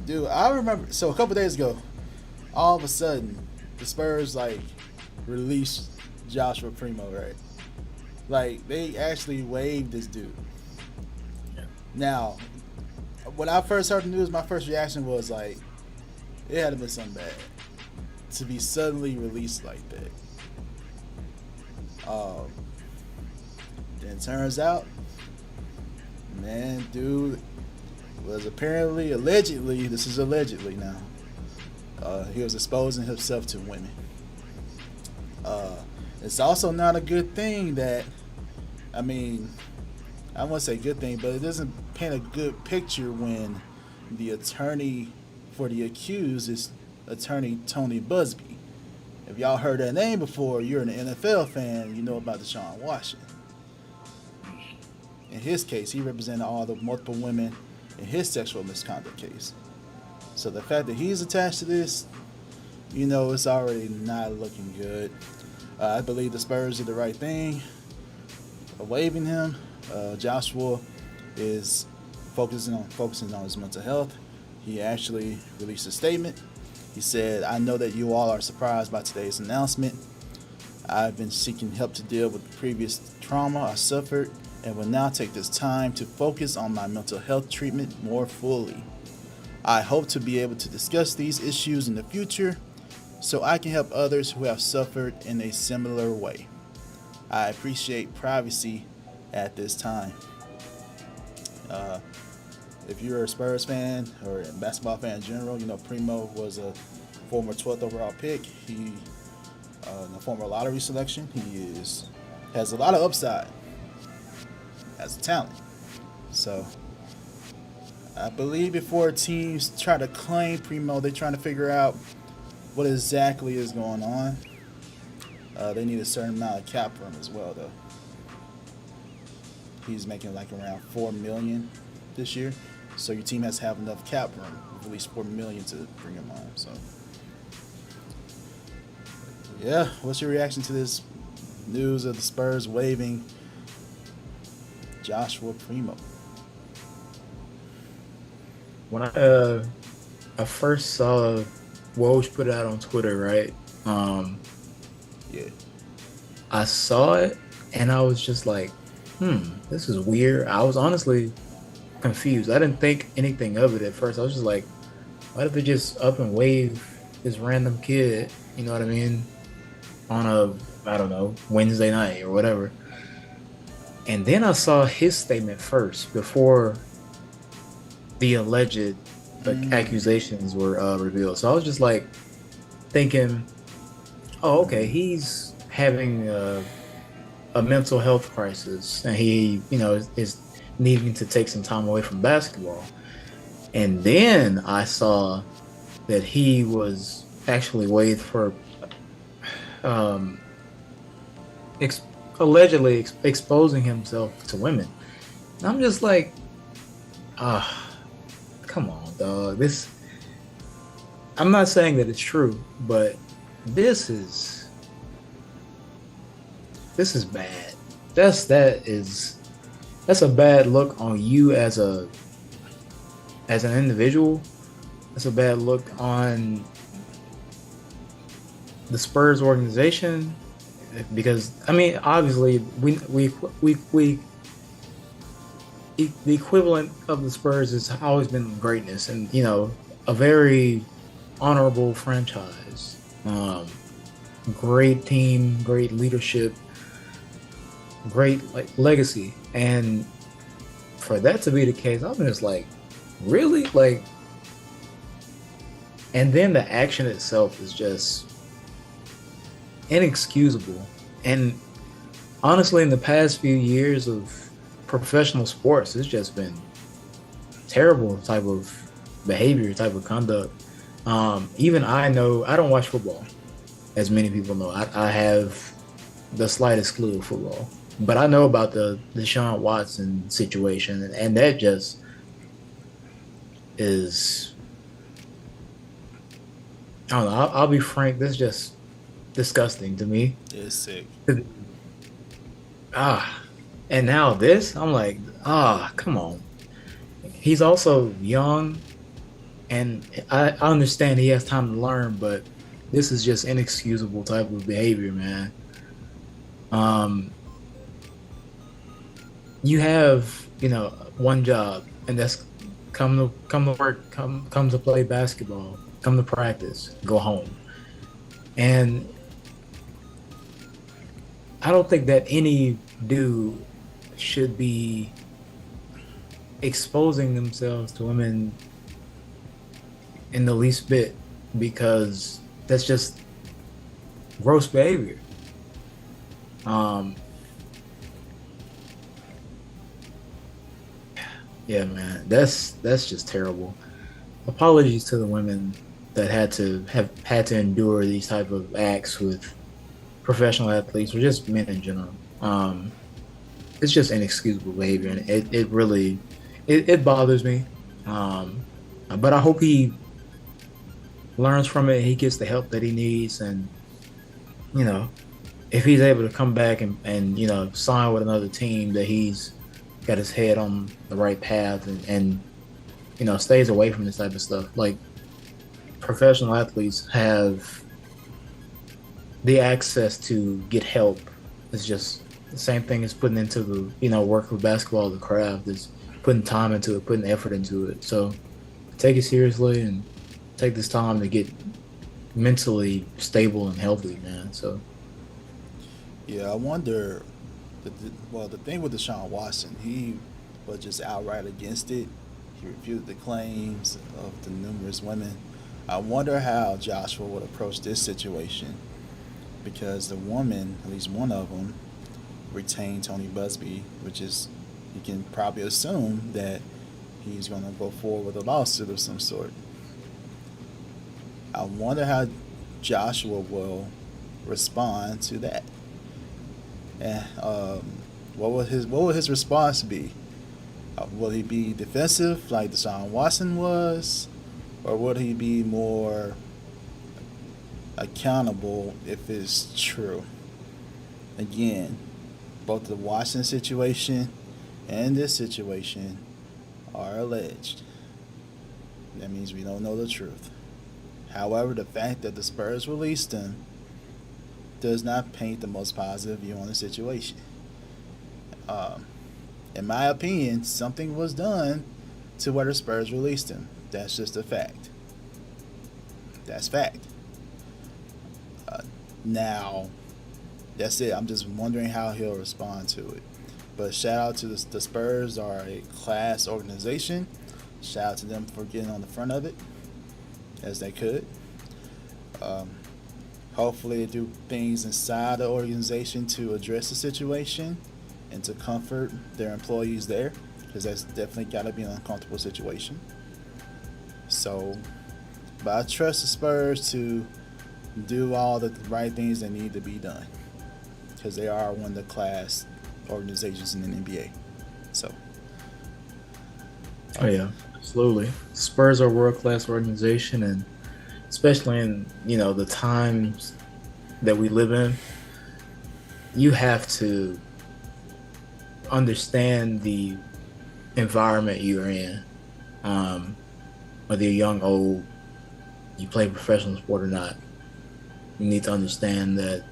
Dude, I remember. So a couple days ago, all of a sudden, the Spurs like released Joshua Primo, right? Like they actually waived this dude. Yeah. Now, when I first heard the news, my first reaction was like, it had to be something bad to be suddenly released like that. Um, then it turns out, man, dude was apparently, allegedly, this is allegedly now, he was exposing himself to women. Uh, it's also not a good thing that, I mean, I won't say good thing, but it doesn't paint a good picture when the attorney for the accused is attorney Tony Busby. If y'all heard that name before, you're an NFL fan, you know about Deshaun Watson. In his case, he represented all the multiple women in his sexual misconduct case. So the fact that he's attached to this, you know, it's already not looking good. I believe the Spurs did the right thing, waiving him. Joshua is focusing on his mental health. He actually released a statement. He said, "I know that you all are surprised by today's announcement. I've been seeking help to deal with the previous trauma I suffered and will now take this time to focus on my mental health treatment more fully. I hope to be able to discuss these issues in the future so I can help others who have suffered in a similar way. I appreciate privacy at this time." If you're a Spurs fan or a basketball fan in general, you know Primo was a former 12th overall pick. He, a former lottery selection. He has a lot of upside as a talent. So I believe before teams try to claim Primo, they're trying to figure out what exactly is going on. They need a certain amount of cap room as well, though. He's making like around $4 million this year, so your team has to have enough cap room, at least $4 million to bring him on. So, yeah, what's your reaction to this news of the Spurs waiving Joshua Primo? When I first saw Woj put it out on Twitter, right? Yeah. I saw it and I was just like, this is weird. I was honestly confused. I didn't think anything of it at first. I was just like, why did they just up and wave this random kid, you know what I mean, on a, I don't know, Wednesday night or whatever. And then I saw his statement first before the alleged accusations were revealed. So I was just like thinking, oh, okay, he's having a mental health crisis and he, you know, is needing to take some time away from basketball. And then I saw that he was actually waived for allegedly exposing himself to women. And I'm just like, come on, dog. I'm not saying that it's true, but this is bad. That's a bad look on you as an individual. That's a bad look on the Spurs organization, because I mean, obviously, we the equivalent of the Spurs has always been greatness, and you know, a very honorable franchise, great team, great leadership, great like legacy, and for that to be the case, I'm just like, really, like, and then the action itself is just inexcusable. And honestly, in the past few years of professional sports, it's just been terrible type of behavior, type of conduct. Even I know, I don't watch football, as many people know. I have the slightest clue of football, but I know about the Deshaun Watson situation, and that just is, I don't know, I'll be frank, this is just disgusting to me. It's sick. And now this, I'm like, come on. He's also young. And I understand he has time to learn, but this is just inexcusable type of behavior, man. Um, you have, one job, and that's come to work, come to play basketball, come to practice, go home. And I don't think that any dude should be exposing themselves to women in the least bit, because that's just gross behavior. Um, yeah, man, that's just terrible. Apologies to the women that had to endure these type of acts with professional athletes or just men in general. It's just inexcusable behavior, and it really it bothers me. Um, but I hope he learns from it. He gets the help that he needs, and you know, if he's able to come back and sign with another team, that he's got his head on the right path, and stays away from this type of stuff. Like, professional athletes have the access to get help. It's just the same thing as putting into the work of basketball, the craft is putting time into it, putting effort into it. So take it seriously and take this time to get mentally stable and healthy, man. So Yeah, I wonder. The thing with Deshaun Watson, he was just outright against it. He refuted the claims of the numerous women. I wonder how Joshua would approach this situation, because the woman, at least one of them, retained Tony Busby, which is, you can probably assume that he's going to go forward with a lawsuit of some sort. I wonder how Joshua will respond to that. And what would his response be? Will he be defensive like Deshaun Watson was, or would he be more accountable if it's true? Again, both the Watson situation and this situation are alleged. That means we don't know the truth. However, the fact that the Spurs released him does not paint the most positive view on the situation. In my opinion, something was done to where the Spurs released him. That's just a fact. That's fact. Now, that's it. I'm just wondering how he'll respond to it. But shout out to the Spurs, are a class organization. Shout out to them for getting on the front of it as they could. Hopefully they do things inside the organization to address the situation and to comfort their employees there, because that's definitely got to be an uncomfortable situation. So, but I trust the Spurs to do all the right things that need to be done, because they are one of the class organizations in the NBA. So. oh yeah, absolutely. Spurs are a world class organization, and especially in the times that we live in, you have to understand the environment you're in. Whether you're young, old, you play professional sport or not, you need to understand that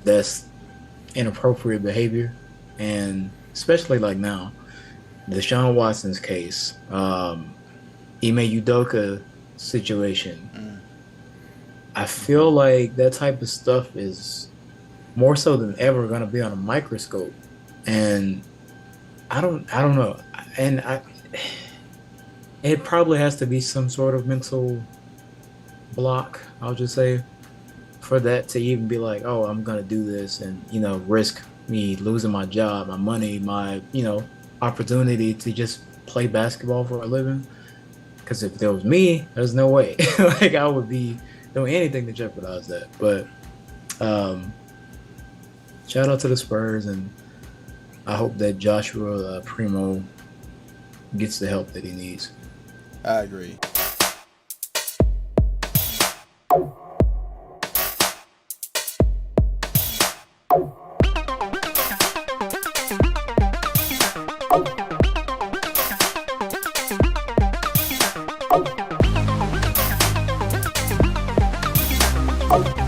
that's inappropriate behavior. And especially like now, Deshaun Watson's case, Ime Udoka situation, I feel like that type of stuff is more so than ever going to be on a microscope. And I don't know. And it probably has to be some sort of mental block, I'll just say, for that to even be like, oh, I'm going to do this and, risk me losing my job, my money, my, opportunity to just play basketball for a living. Because if there was me, there's no way. Like, I would be doing anything to jeopardize that. But shout out to the Spurs, and I hope that Joshua Primo gets the help that he needs. I agree. Bye.